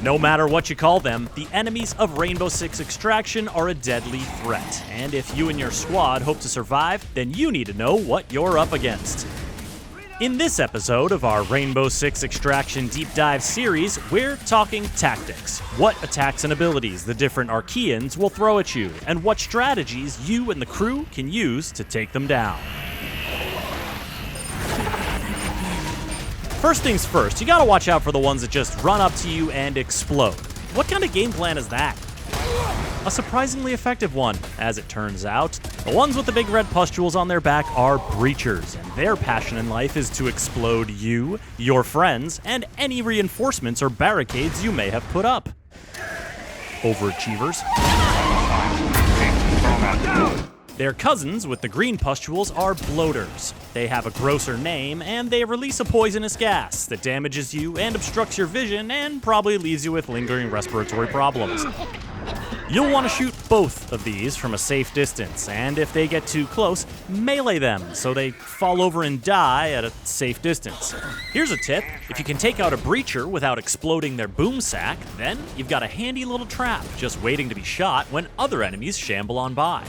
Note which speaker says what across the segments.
Speaker 1: No matter what you call them, the enemies of Rainbow Six Extraction are a deadly threat, and if you and your squad hope to survive, then you need to know what you're up against. In this episode of our Rainbow Six Extraction Deep Dive series, we're talking tactics, what attacks and abilities the different Archaeans will throw at you, and what strategies you and the crew can use to take them down. First things first, you gotta watch out for the ones that just run up to you and explode. What kind of game plan is that? A surprisingly effective one, as it turns out. The ones with the big red pustules on their back are breachers, and their passion in life is to explode you, your friends, and any reinforcements or barricades you may have put up. Overachievers. Their cousins with the green pustules are bloaters. They have a grosser name, and they release a poisonous gas that damages you and obstructs your vision and probably leaves you with lingering respiratory problems. You'll want to shoot both of these from a safe distance, and if they get too close, melee them so they fall over and die at a safe distance. Here's a tip: if you can take out a breacher without exploding their boom sack, then you've got a handy little trap just waiting to be shot when other enemies shamble on by.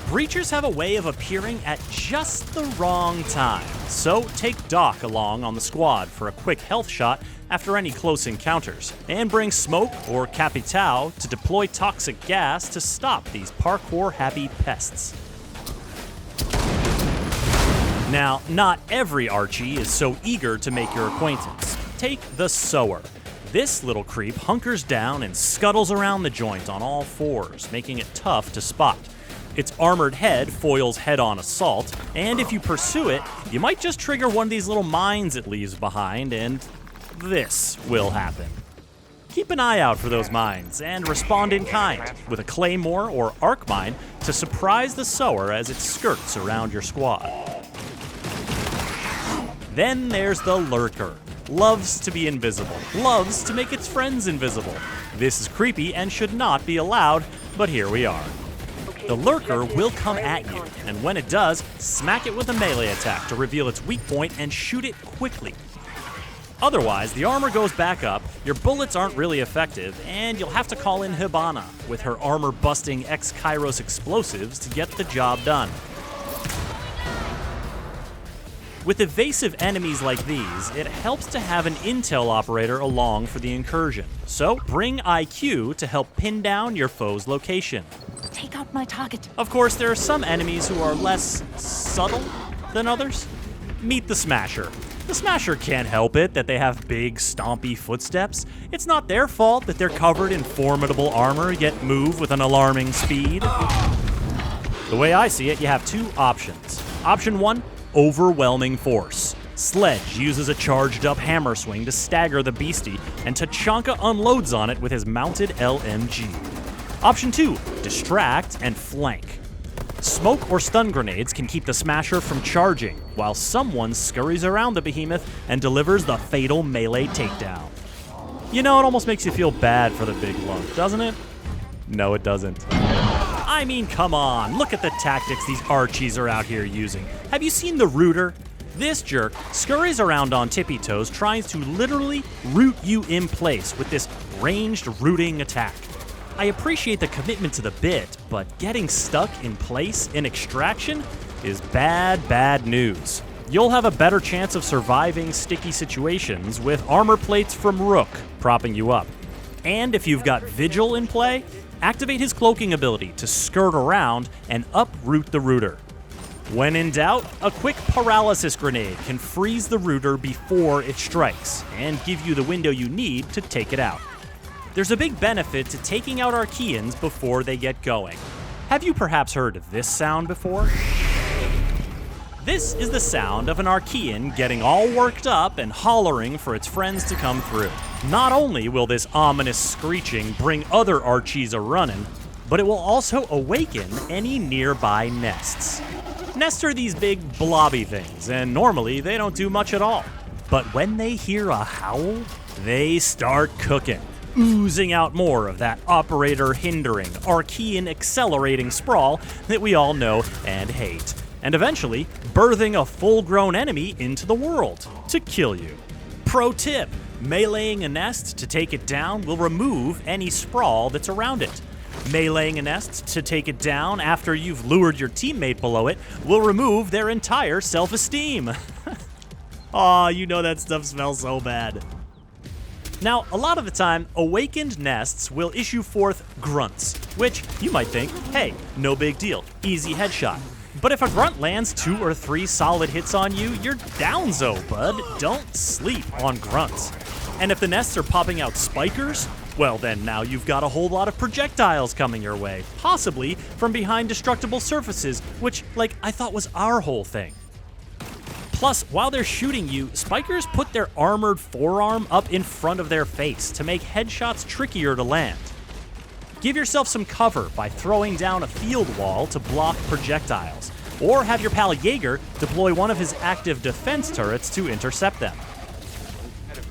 Speaker 1: Breachers have a way of appearing at just the wrong time, so take Doc along on the squad for a quick health shot after any close encounters, and bring Smoke or Capitao to deploy toxic gas to stop these parkour-happy pests. Now, not every Archie is so eager to make your acquaintance. Take the Sower. This little creep hunkers down and scuttles around the joint on all fours, making it tough to spot. Its armored head foils head-on assault, and if you pursue it, you might just trigger one of these little mines it leaves behind, and this will happen. Keep an eye out for those mines, and respond in kind, with a claymore or arc mine to surprise the Sower as it skirts around your squad. Then there's the Lurker. Loves to be invisible, loves to make its friends invisible. This is creepy and should not be allowed, but here we are. The Lurker will come at you, and when it does, smack it with a melee attack to reveal its weak point and shoot it quickly. Otherwise, the armor goes back up, your bullets aren't really effective, and you'll have to call in Hibana with her armor-busting X-Kairos explosives to get the job done. With evasive enemies like these, it helps to have an intel operator along for the incursion, so bring IQ to help pin down your foe's location.
Speaker 2: Take out my target.
Speaker 1: Of course, there are some enemies who are less subtle than others. Meet the Smasher. The Smasher can't help it that they have big, stompy footsteps. It's not their fault that they're covered in formidable armor, yet move with an alarming speed. The way I see it, you have two options. Option 1, overwhelming force. Sledge uses a charged-up hammer swing to stagger the beastie, and Tachanka unloads on it with his mounted LMG. Option 2, distract and flank. Smoke or stun grenades can keep the Smasher from charging, while someone scurries around the behemoth and delivers the fatal melee takedown. You know, it almost makes you feel bad for the big lump, doesn't it? No, it doesn't. I mean, come on, look at the tactics these Archies are out here using. Have you seen the Rooter? This jerk scurries around on tippy toes, trying to literally root you in place with this ranged rooting attack. I appreciate the commitment to the bit, but getting stuck in place in Extraction is bad news. You'll have a better chance of surviving sticky situations with armor plates from Rook propping you up. And if you've got Vigil in play, activate his cloaking ability to skirt around and uproot the Rooter. When in doubt, a quick paralysis grenade can freeze the Rooter before it strikes and give you the window you need to take it out. There's a big benefit to taking out Archaeans before they get going. Have you perhaps heard this sound before? This is the sound of an Archaean getting all worked up and hollering for its friends to come through. Not only will this ominous screeching bring other Archies a-running, but it will also awaken any nearby nests. Nests are these big blobby things, and normally they don't do much at all. But when they hear a howl, they start cooking, oozing out more of that operator-hindering, Archaean-accelerating sprawl that we all know and hate, and eventually birthing a full-grown enemy into the world to kill you. Pro tip, Meleeing a nest to take it down will remove any sprawl that's around it. Meleeing a nest to take it down after you've lured your teammate below it will remove their entire self-esteem. Aw, you know that stuff smells so bad. Now, a lot of the time, awakened nests will issue forth grunts, which you might think, hey, no big deal, easy headshot. But if a grunt lands 2 or 3 solid hits on you, you're downzo, bud. Don't sleep on grunts. And if the nests are popping out spikers, well then now you've got a whole lot of projectiles coming your way, possibly from behind destructible surfaces, which, I thought was our whole thing. Plus, while they're shooting you, spikers put their armored forearm up in front of their face to make headshots trickier to land. Give yourself some cover by throwing down a field wall to block projectiles, or have your pal Jaeger deploy one of his active defense turrets to intercept them.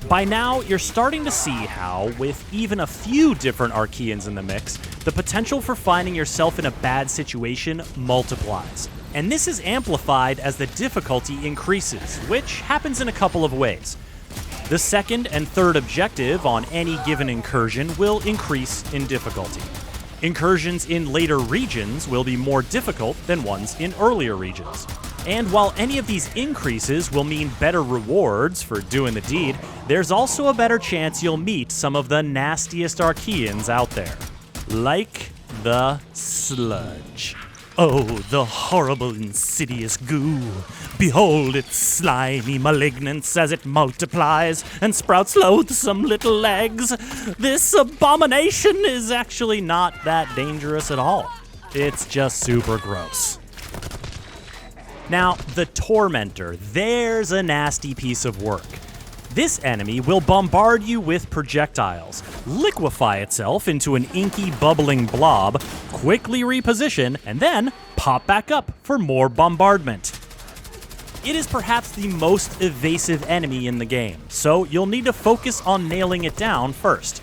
Speaker 1: By now, you're starting to see how, with even a few different Archaeans in the mix, the potential for finding yourself in a bad situation multiplies. And this is amplified as the difficulty increases, which happens in a couple of ways. The second and third objective on any given incursion will increase in difficulty. Incursions in later regions will be more difficult than ones in earlier regions. And while any of these increases will mean better rewards for doing the deed, there's also a better chance you'll meet some of the nastiest Archaeans out there. Like the sludge. Oh, the horrible, insidious goo. Behold its slimy malignance as it multiplies and sprouts loathsome little legs. This abomination is actually not that dangerous at all. It's just super gross. Now, the Tormentor, there's a nasty piece of work. This enemy will bombard you with projectiles, liquefy itself into an inky, bubbling blob, quickly reposition, and then pop back up for more bombardment. It is perhaps the most evasive enemy in the game, so you'll need to focus on nailing it down first.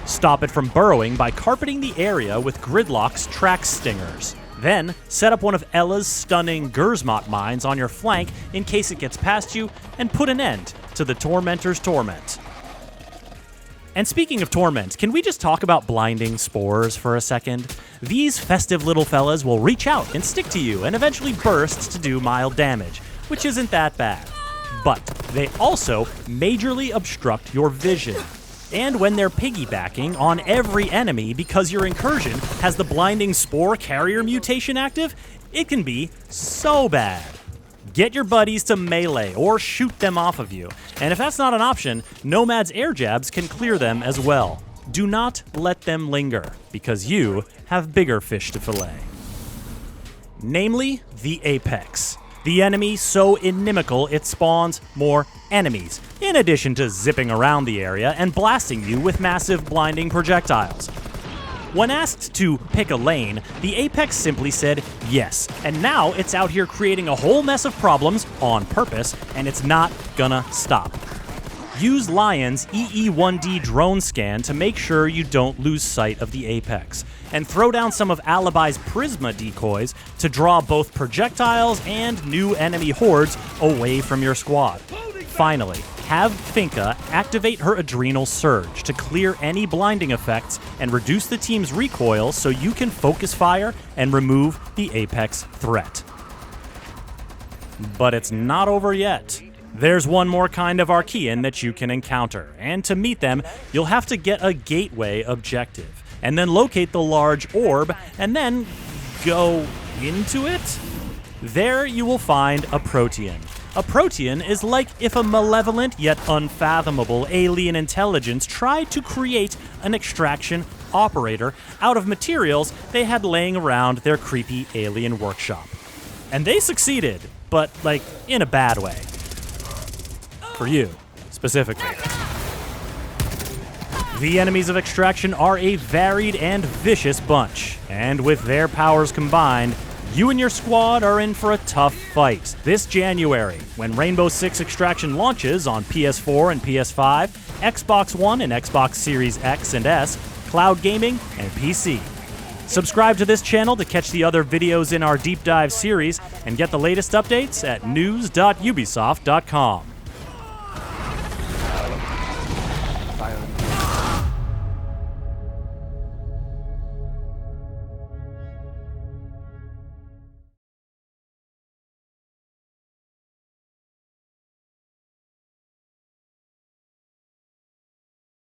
Speaker 1: Stop it from burrowing by carpeting the area with Gridlock's track stingers. Then, set up one of Ella's stunning Gersmot mines on your flank in case it gets past you, and put an end to the Tormentor's torment. And speaking of torment, can we just talk about blinding spores for a second? These festive little fellas will reach out and stick to you and eventually burst to do mild damage, which isn't that bad. But they also majorly obstruct your vision. And when they're piggybacking on every enemy because your incursion has the blinding spore carrier mutation active, it can be so bad. Get your buddies to melee or shoot them off of you. And if that's not an option, Nomad's air jabs can clear them as well. Do not let them linger, because you have bigger fish to fillet. Namely, the Apex. The enemy so inimical it spawns more enemies, in addition to zipping around the area and blasting you with massive blinding projectiles. When asked to pick a lane, the Apex simply said yes, and now it's out here creating a whole mess of problems on purpose, and it's not gonna stop. Use Lion's EE1D drone scan to make sure you don't lose sight of the Apex, and throw down some of Alibi's Prisma decoys to draw both projectiles and new enemy hordes away from your squad. Finally, have Finka activate her Adrenal Surge to clear any blinding effects and reduce the team's recoil so you can focus fire and remove the Apex threat. But it's not over yet. There's one more kind of Archaean that you can encounter, and to meet them, you'll have to get a gateway objective, and then locate the large orb, and then go into it? There you will find a Protean. A Protean is like if a malevolent yet unfathomable alien intelligence tried to create an extraction operator out of materials they had laying around their creepy alien workshop. And they succeeded, but in a bad way. For you, specifically. The enemies of Extraction are a varied and vicious bunch, and with their powers combined, you and your squad are in for a tough fight this January when Rainbow Six Extraction launches on PS4 and PS5, Xbox One and Xbox Series X and S, cloud gaming, and PC. Subscribe to this channel to catch the other videos in our deep dive series and get the latest updates at news.ubisoft.com.